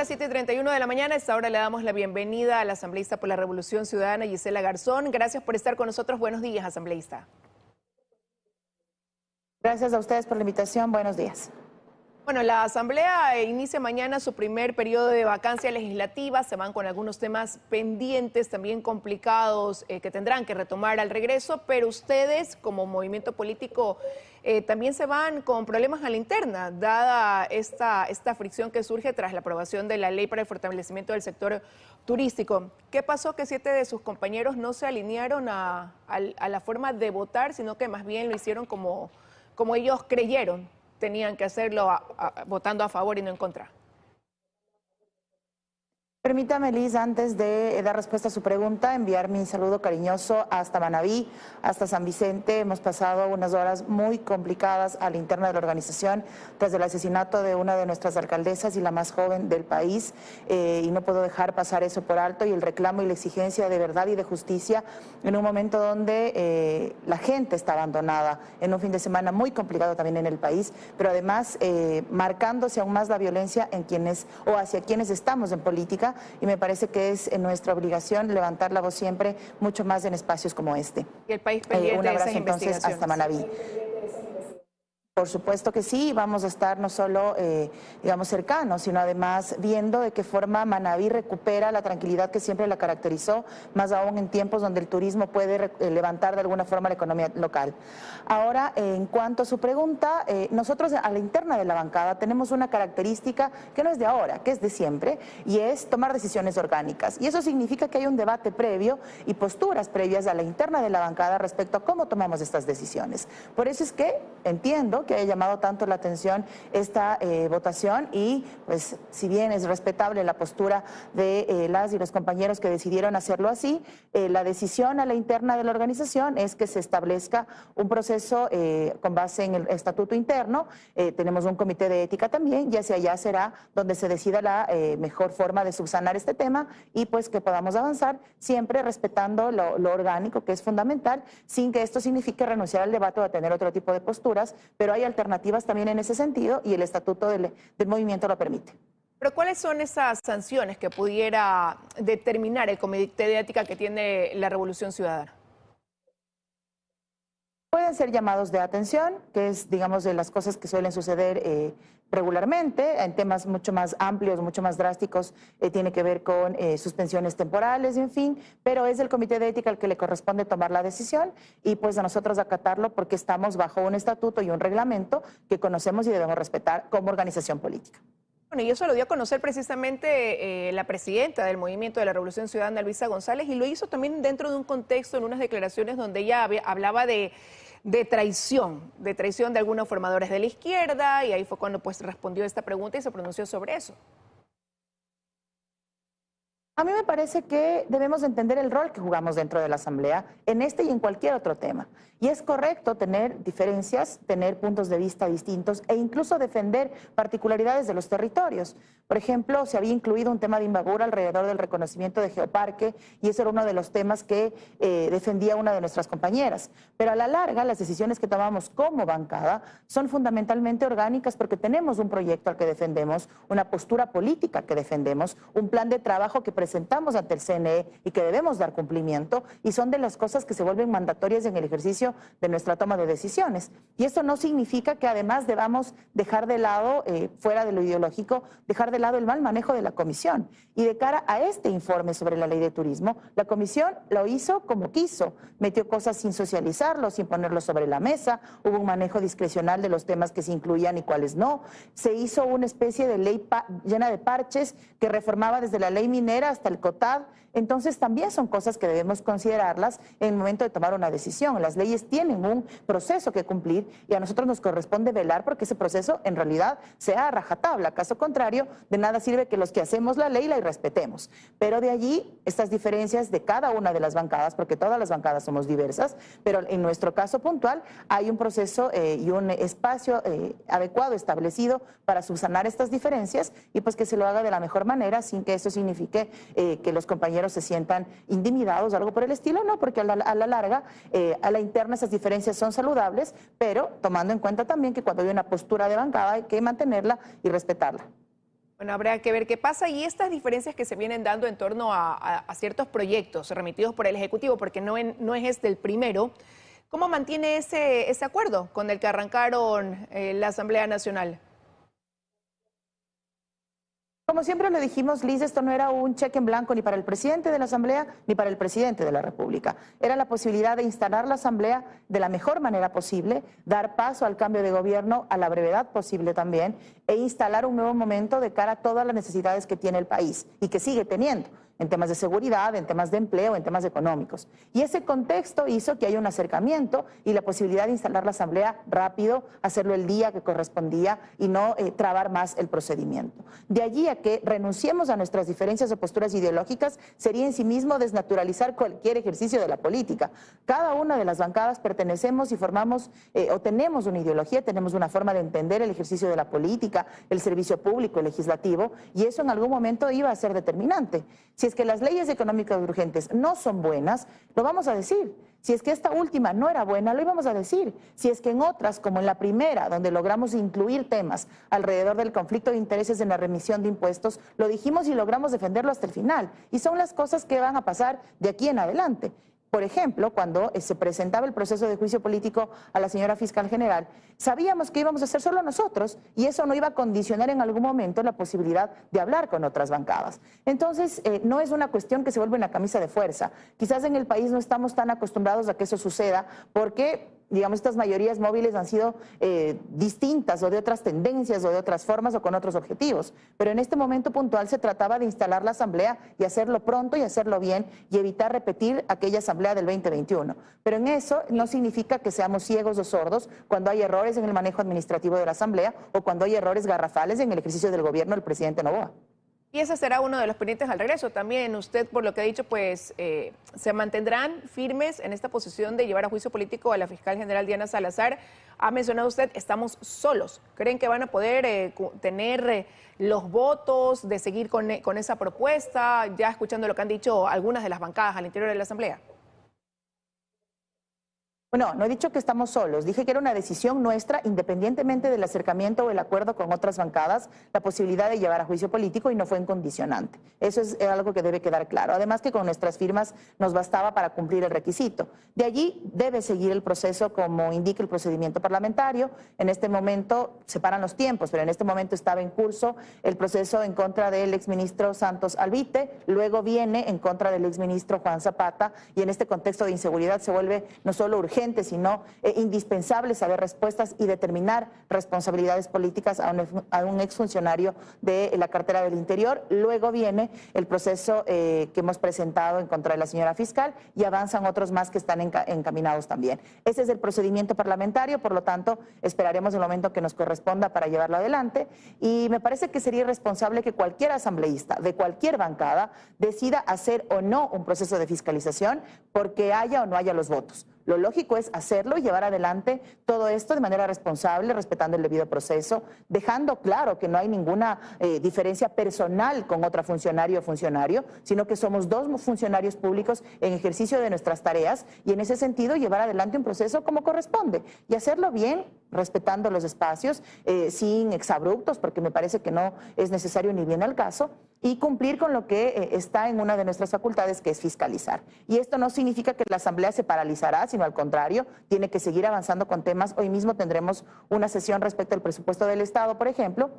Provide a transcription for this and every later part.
las 7:31 de la mañana. A esta hora le damos la bienvenida a la asambleísta por la Revolución Ciudadana, Gisela Garzón. Gracias por estar con nosotros. Buenos días, asambleísta. Gracias a ustedes por la invitación. Buenos días. Bueno, la Asamblea inicia mañana su primer periodo de vacancia legislativa. Se van con algunos temas pendientes, también complicados, que tendrán que retomar al regreso, pero ustedes, como movimiento político, también se van con problemas a la interna, dada esta fricción que surge tras la aprobación de la ley para el fortalecimiento del sector turístico. ¿Qué pasó que 7 de sus compañeros no se alinearon a la forma de votar, sino que más bien lo hicieron como ellos creyeron tenían que hacerlo, votando a favor y no en contra? Permítame, Liz, antes de dar respuesta a su pregunta, enviar mi saludo cariñoso hasta Manabí, hasta San Vicente. Hemos pasado unas horas muy complicadas a la interna de la organización tras el asesinato de una de nuestras alcaldesas y la más joven del país, y no puedo dejar pasar eso por alto, y el reclamo y la exigencia de verdad y de justicia en un momento donde la gente está abandonada, en un fin de semana muy complicado también en el país, pero además marcándose aún más la violencia en quienes o hacia quienes estamos en política. Y me parece que es nuestra obligación levantar la voz siempre, mucho más en espacios como este. Y el país pendiente un abrazo de esas entonces hasta Manabí. Por supuesto que sí, vamos a estar no solo, digamos, cercanos, sino además viendo de qué forma Manabí recupera la tranquilidad que siempre la caracterizó, más aún en tiempos donde el turismo puede levantar de alguna forma la economía local. Ahora, en cuanto a su pregunta, nosotros a la interna de la bancada tenemos una característica que no es de ahora, que es de siempre, y es tomar decisiones orgánicas. Y eso significa que hay un debate previo y posturas previas a la interna de la bancada respecto a cómo tomamos estas decisiones. Por eso es que entiendo que haya llamado tanto la atención esta votación, y pues si bien es respetable la postura de las y los compañeros que decidieron hacerlo así, la decisión a la interna de la organización es que se establezca un proceso con base en el estatuto interno. Tenemos un comité de ética también, y hacia allá será donde se decida la mejor forma de subsanar este tema, y pues que podamos avanzar siempre respetando lo orgánico, que es fundamental, sin que esto signifique renunciar al debate o a tener otro tipo de posturas, pero hay alternativas también en ese sentido, y el estatuto del movimiento lo permite. Pero ¿cuáles son esas sanciones que pudiera determinar el comité de ética que tiene la Revolución Ciudadana? Pueden ser llamados de atención, que es, digamos, de las cosas que suelen suceder regularmente. En temas mucho más amplios, mucho más drásticos, tiene que ver con suspensiones temporales, en fin, pero es el comité de ética al que le corresponde tomar la decisión, y pues a nosotros acatarlo, porque estamos bajo un estatuto y un reglamento que conocemos y debemos respetar como organización política. Bueno, y eso lo dio a conocer precisamente la presidenta del Movimiento de la Revolución Ciudadana, Luisa González, y lo hizo también dentro de un contexto, en unas declaraciones donde ella hablaba de traición de algunos formadores de la izquierda, y ahí fue cuando pues respondió esta pregunta y se pronunció sobre eso. A mí me parece que debemos entender el rol que jugamos dentro de la Asamblea en este y en cualquier otro tema. Y es correcto tener diferencias, tener puntos de vista distintos e incluso defender particularidades de los territorios. Por ejemplo, se había incluido un tema de Imbabura alrededor del reconocimiento de Geoparque, y ese era uno de los temas que defendía una de nuestras compañeras. Pero a la larga, las decisiones que tomamos como bancada son fundamentalmente orgánicas, porque tenemos un proyecto al que defendemos, una postura política que defendemos, un plan de trabajo que presentamos ante el CNE y que debemos dar cumplimiento, y son de las cosas que se vuelven mandatorias en el ejercicio de nuestra toma de decisiones. Y esto no significa que además debamos dejar de lado, fuera de lo ideológico, dejar de lado el mal manejo de la comisión. Y de cara a este informe sobre la ley de turismo, la comisión lo hizo como quiso, metió cosas sin socializarlo, sin ponerlo sobre la mesa, hubo un manejo discrecional de los temas que se incluían y cuáles no, se hizo una especie de ley llena de parches que reformaba desde la ley minera hasta el COTAD. Entonces también son cosas que debemos considerarlas en el momento de tomar una decisión. Las leyes tienen un proceso que cumplir, y a nosotros nos corresponde velar porque ese proceso en realidad sea a rajatabla. Caso contrario, de nada sirve que los que hacemos la ley la irrespetemos. Pero de allí estas diferencias de cada una de las bancadas, porque todas las bancadas somos diversas, pero en nuestro caso puntual hay un proceso y un espacio adecuado establecido para subsanar estas diferencias, y pues que se lo haga de la mejor manera, sin que eso signifique que los compañeros se sientan intimidados o algo por el estilo. No, porque a la larga, a la interna esas diferencias son saludables, pero tomando en cuenta también que cuando hay una postura de bancada hay que mantenerla y respetarla. Bueno, habrá que ver qué pasa y estas diferencias que se vienen dando en torno a ciertos proyectos remitidos por el Ejecutivo, porque no es este el primero. ¿Cómo mantiene ese acuerdo con el que arrancaron la Asamblea Nacional? Como siempre lo dijimos, Liz, esto no era un cheque en blanco ni para el presidente de la Asamblea ni para el presidente de la República. Era la posibilidad de instalar la Asamblea de la mejor manera posible, dar paso al cambio de gobierno a la brevedad posible también e instalar un nuevo momento de cara a todas las necesidades que tiene el país y que sigue teniendo en temas de seguridad, en temas de empleo, en temas económicos. Y ese contexto hizo que haya un acercamiento y la posibilidad de instalar la Asamblea rápido, hacerlo el día que correspondía y no trabar más el procedimiento. De allí a que renunciemos a nuestras diferencias o posturas ideológicas sería en sí mismo desnaturalizar cualquier ejercicio de la política. Cada una de las bancadas pertenecemos y formamos o tenemos una ideología, tenemos una forma de entender el ejercicio de la política, el servicio público, el legislativo, y eso en algún momento iba a ser determinante. Si es que las leyes económicas urgentes no son buenas, lo vamos a decir. Si es que esta última no era buena, lo íbamos a decir. Si es que en otras, como en la primera, donde logramos incluir temas alrededor del conflicto de intereses en la remisión de impuestos, lo dijimos y logramos defenderlo hasta el final. Y son las cosas que van a pasar de aquí en adelante. Por ejemplo, cuando se presentaba el proceso de juicio político a la señora fiscal general, sabíamos que íbamos a hacer solo nosotros y eso no iba a condicionar en algún momento la posibilidad de hablar con otras bancadas. Entonces, no es una cuestión que se vuelva una camisa de fuerza. Quizás en el país no estamos tan acostumbrados a que eso suceda porque, digamos, estas mayorías móviles han sido distintas o de otras tendencias o de otras formas o con otros objetivos. Pero en este momento puntual se trataba de instalar la Asamblea y hacerlo pronto y hacerlo bien y evitar repetir aquella Asamblea del 2021. Pero en eso no significa que seamos ciegos o sordos cuando hay errores en el manejo administrativo de la Asamblea o cuando hay errores garrafales en el ejercicio del gobierno del presidente Noboa. Y ese será uno de los pendientes al regreso. También usted, por lo que ha dicho, pues se mantendrán firmes en esta posición de llevar a juicio político a la fiscal general Diana Salazar. Ha mencionado usted, estamos solos. ¿Creen que van a poder tener los votos de seguir con esa propuesta? Ya escuchando lo que han dicho algunas de las bancadas al interior de la Asamblea. Bueno, no he dicho que estamos solos, dije que era una decisión nuestra, independientemente del acercamiento o el acuerdo con otras bancadas, la posibilidad de llevar a juicio político y no fue incondicionante. Eso es algo que debe quedar claro. Además que con nuestras firmas nos bastaba para cumplir el requisito. De allí debe seguir el proceso como indica el procedimiento parlamentario. En este momento, separan los tiempos, pero en este momento estaba en curso el proceso en contra del exministro Santos Albite, luego viene en contra del exministro Juan Zapata y en este contexto de inseguridad se vuelve no solo urgente, sino indispensable saber respuestas y determinar responsabilidades políticas a un exfuncionario de la cartera del Interior. Luego viene el proceso que hemos presentado en contra de la señora fiscal y avanzan otros más que están encaminados también. Ese es el procedimiento parlamentario, por lo tanto, esperaremos el momento que nos corresponda para llevarlo adelante y me parece que sería irresponsable que cualquier asambleísta de cualquier bancada decida hacer o no un proceso de fiscalización porque haya o no haya los votos. Lo lógico es hacerlo y llevar adelante todo esto de manera responsable, respetando el debido proceso, dejando claro que no hay ninguna diferencia personal con otra funcionario o funcionario, sino que somos dos funcionarios públicos en ejercicio de nuestras tareas y en ese sentido llevar adelante un proceso como corresponde y hacerlo bien, respetando los espacios, sin exabruptos, porque me parece que no es necesario ni viene al caso, y cumplir con lo que está en una de nuestras facultades, que es fiscalizar. Y esto no significa que la Asamblea se paralizará, sino al contrario, tiene que seguir avanzando con temas. Hoy mismo tendremos una sesión respecto al presupuesto del Estado, por ejemplo,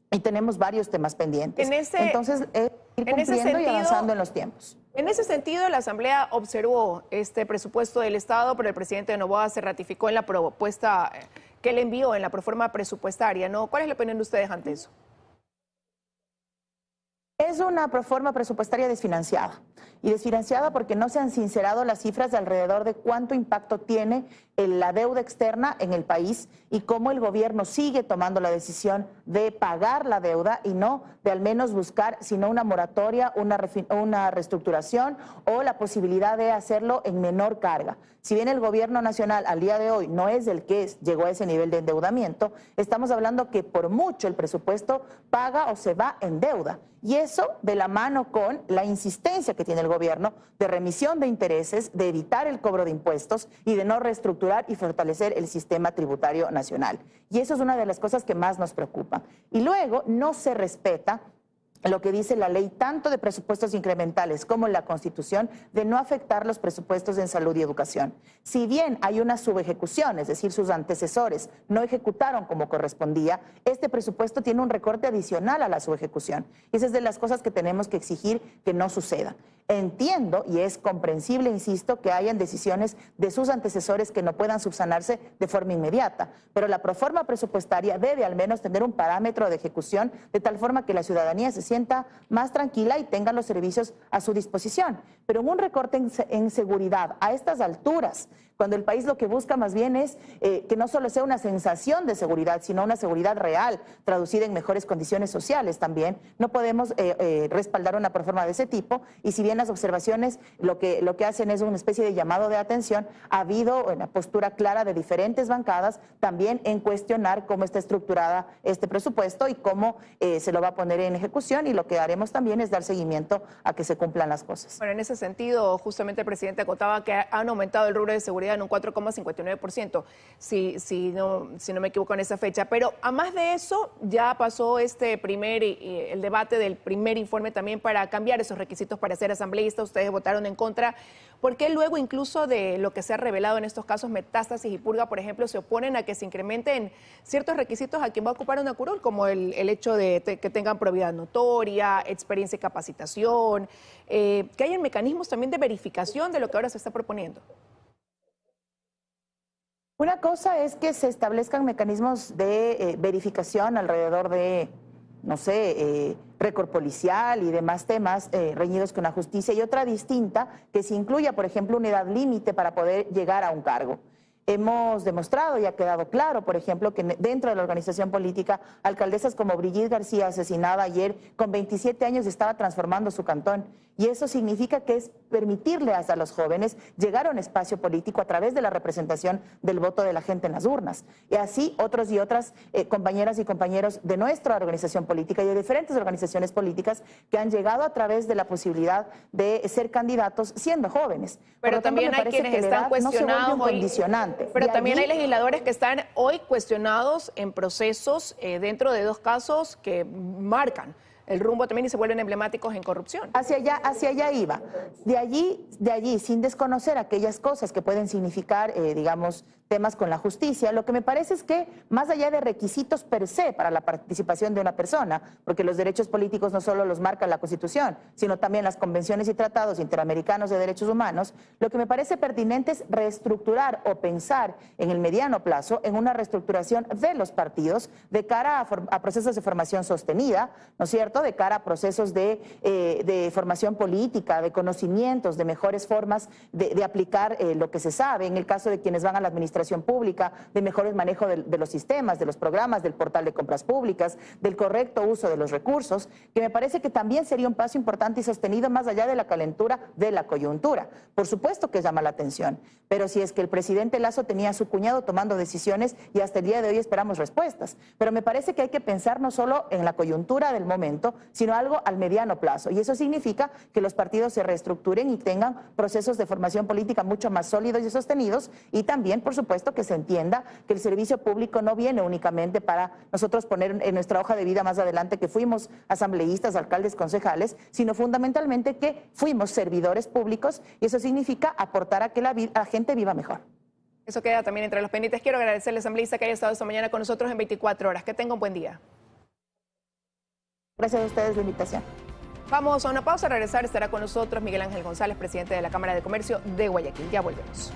y tenemos varios temas pendientes. Entonces, ir cumpliendo y avanzando en los tiempos. En ese sentido, la Asamblea observó este presupuesto del Estado, pero el presidente Noboa se ratificó en la propuesta que le envió en la proforma presupuestaria, ¿no? ¿Cuál es la opinión de ustedes ante eso? Es una proforma presupuestaria desfinanciada. Y desfinanciada porque no se han sincerado las cifras de alrededor de cuánto impacto tiene la deuda externa en el país y cómo el gobierno sigue tomando la decisión de pagar la deuda y no de al menos buscar, sino una moratoria, una reestructuración o la posibilidad de hacerlo en menor carga. Si bien el gobierno nacional al día de hoy no es el que llegó a ese nivel de endeudamiento, estamos hablando que por mucho el presupuesto paga o se va en deuda. Y eso de la mano con la insistencia que tiene el gobierno de remisión de intereses, de evitar el cobro de impuestos y de no reestructurar y fortalecer el sistema tributario nacional. Y eso es una de las cosas que más nos preocupa. Y luego no se respeta lo que dice la ley, tanto de presupuestos incrementales como la Constitución, de no afectar los presupuestos en salud y educación. Si bien hay una subejecución, es decir, sus antecesores no ejecutaron como correspondía, este presupuesto tiene un recorte adicional a la subejecución. Y esa es de las cosas que tenemos que exigir que no suceda. Entiendo y es comprensible, insisto, que hayan decisiones de sus antecesores que no puedan subsanarse de forma inmediata, pero la proforma presupuestaria debe al menos tener un parámetro de ejecución de tal forma que la ciudadanía se sienta más tranquila y tenga los servicios a su disposición. Pero en un recorte en seguridad a estas alturas, cuando el país lo que busca más bien es que no solo sea una sensación de seguridad, sino una seguridad real, traducida en mejores condiciones sociales también, no podemos respaldar una proforma de ese tipo. Y si bien las observaciones lo que hacen es una especie de llamado de atención, ha habido una postura clara de diferentes bancadas también en cuestionar cómo está estructurada este presupuesto y cómo se lo va a poner en ejecución, y lo que haremos también es dar seguimiento a que se cumplan las cosas. Bueno, en ese sentido, justamente el presidente acotaba que han aumentado el rubro de seguridad en un 4,59%, si no me equivoco en esa fecha. Pero a más de eso, ya pasó el debate del primer informe también para cambiar esos requisitos para ser asambleísta. Ustedes votaron en contra. ¿Por qué luego, incluso de lo que se ha revelado en estos casos, Metástasis y Purga, por ejemplo, se oponen a que se incrementen ciertos requisitos a quien va a ocupar una curul, como el hecho de que tengan probidad notoria, experiencia y capacitación, que hayan mecanismos también de verificación de lo que ahora se está proponiendo? Una cosa es que se establezcan mecanismos de verificación alrededor de, no sé, récord policial y demás temas reñidos con la justicia, y otra distinta, que se incluya, por ejemplo, una edad límite para poder llegar a un cargo. Hemos demostrado y ha quedado claro, por ejemplo, que dentro de la organización política, alcaldesas como Brigitte García, asesinada ayer, con 27 años estaba transformando su cantón. Y eso significa que es permitirle hasta a los jóvenes llegar a un espacio político a través de la representación del voto de la gente en las urnas. Y así otros y otras compañeras y compañeros de nuestra organización política y de diferentes organizaciones políticas que han llegado a través de la posibilidad de ser candidatos siendo jóvenes. Pero también hay quienes están cuestionados hoy. Pero también hay legisladores que están hoy cuestionados en procesos dentro de dos casos que marcan el rumbo también y se vuelven emblemáticos en corrupción. Hacia allá iba. De allí, sin desconocer aquellas cosas que pueden significar, digamos, temas con la justicia, lo que me parece es que más allá de requisitos per se para la participación de una persona, porque los derechos políticos no solo los marca la Constitución, sino también las convenciones y tratados interamericanos de derechos humanos, lo que me parece pertinente es reestructurar o pensar en el mediano plazo en una reestructuración de los partidos de cara a procesos de formación sostenida, ¿no es cierto?, de cara a procesos de formación política, de conocimientos, de mejores formas de aplicar lo que se sabe, en el caso de quienes van a la administración pública, de mejores manejo de los sistemas, de los programas, del portal de compras públicas, del correcto uso de los recursos, que me parece que también sería un paso importante y sostenido más allá de la calentura de la coyuntura. Por supuesto que llama la atención, pero si es que el presidente Lasso tenía a su cuñado tomando decisiones y hasta el día de hoy esperamos respuestas. Pero me parece que hay que pensar no solo en la coyuntura del momento, sino algo al mediano plazo. Y eso significa que los partidos se reestructuren y tengan procesos de formación política mucho más sólidos y sostenidos, y también, por supuesto, que se entienda que el servicio público no viene únicamente para nosotros poner en nuestra hoja de vida más adelante que fuimos asambleístas, alcaldes, concejales, sino fundamentalmente que fuimos servidores públicos, y eso significa aportar a que la gente viva mejor. Eso queda también entre los pendientes. Quiero agradecerle, asambleísta, que haya estado esta mañana con nosotros en 24 horas. Que tenga un buen día. Gracias a ustedes la invitación. Vamos a una pausa. Al regresar estará con nosotros Miguel Ángel González, presidente de la Cámara de Comercio de Guayaquil. Ya volvemos.